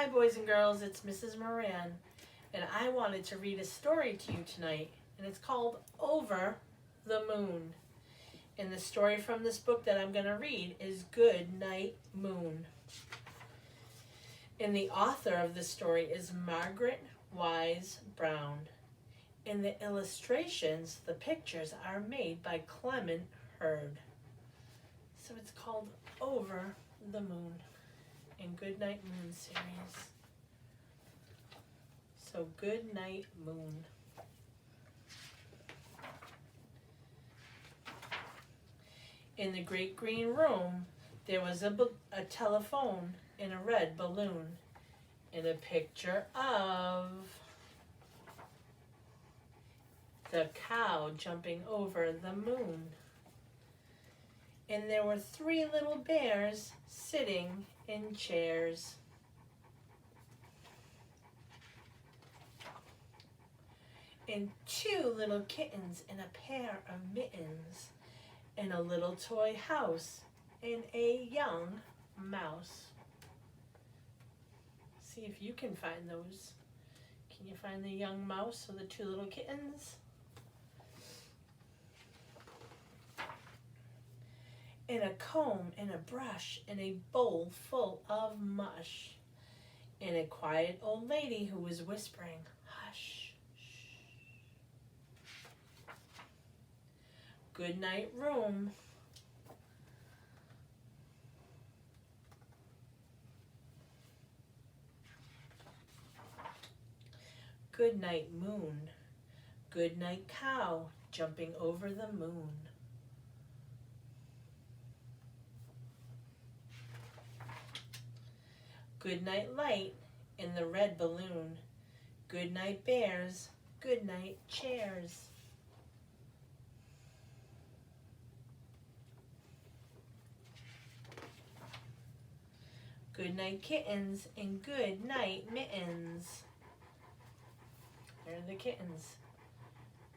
Hi boys and girls, it's Mrs. Moran, and I wanted to read a story to you tonight, and it's called Over the Moon. And the story from this book that I'm going to read is Goodnight Moon. And the author of the story is Margaret Wise Brown. And the illustrations, the pictures, are made by Clement Hurd. So it's called Over the Moon in Goodnight Moon series. So Goodnight Moon. In the great green room, there was a telephone in a red balloon and a picture of the cow jumping over the moon. And there were 3 little bears sitting in chairs. And 2 little kittens in a pair of mittens. And a little toy house and a young mouse. See if you can find those. Can you find the young mouse or the 2 little kittens? And a comb and a brush and a bowl full of mush. And a quiet old lady who was whispering, hush, shh. Goodnight room. Goodnight moon. Goodnight cow jumping over the moon. Goodnight light in the red balloon. Goodnight bears. Goodnight chairs. Goodnight kittens and goodnight mittens. There are the kittens.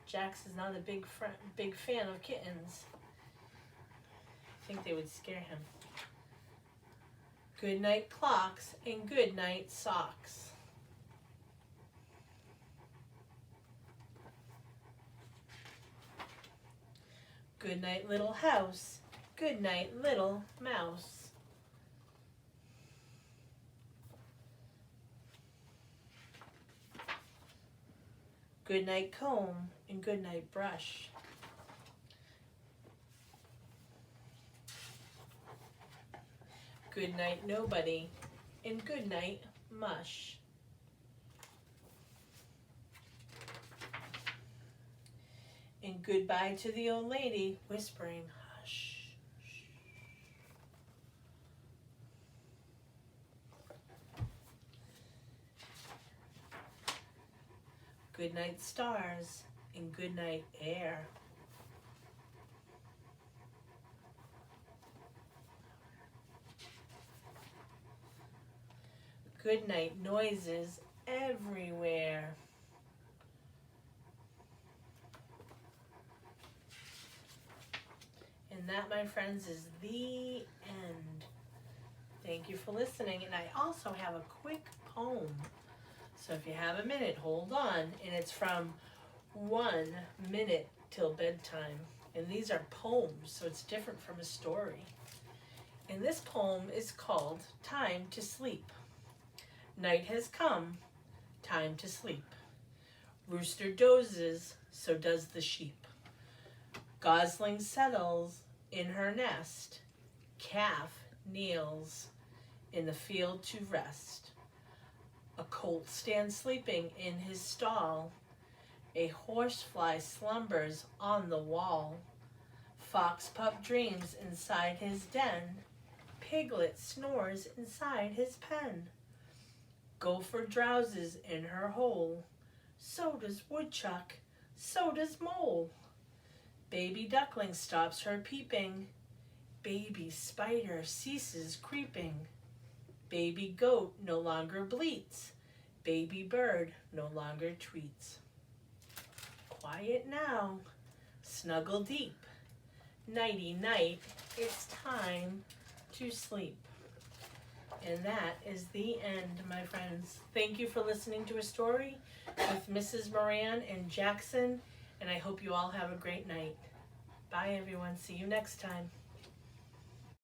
Jax is not a big fan of kittens. I think they would scare him. Goodnight clocks and goodnight socks. Goodnight little house. Goodnight little mouse. Goodnight comb and goodnight brush. Goodnight nobody and goodnight mush. And goodbye to the old lady whispering hush. Goodnight stars and goodnight air. Goodnight noises everywhere. And that, my friends, is the end. Thank you for listening. And I also have a quick poem. So if you have a minute, hold on. And it's from 1 minute till bedtime. And these are poems, so it's different from a story. And this poem is called Time to Sleep. Night has come, time to sleep. Rooster dozes, so does the sheep. Gosling settles in her nest. Calf kneels in the field to rest. A colt stands sleeping in his stall. A horsefly slumbers on the wall. Fox pup dreams inside his den. Piglet snores inside his pen. Gopher drowses in her hole. So does woodchuck, so does mole. Baby duckling stops her peeping. Baby spider ceases creeping. Baby goat no longer bleats. Baby bird no longer tweets. Quiet now, snuggle deep. Nighty night, it's time to sleep. And that is the end, my friends. Thank you for listening to a story with Mrs. Moran and Jackson, and I hope you all have a great night. Bye, everyone. See you next time.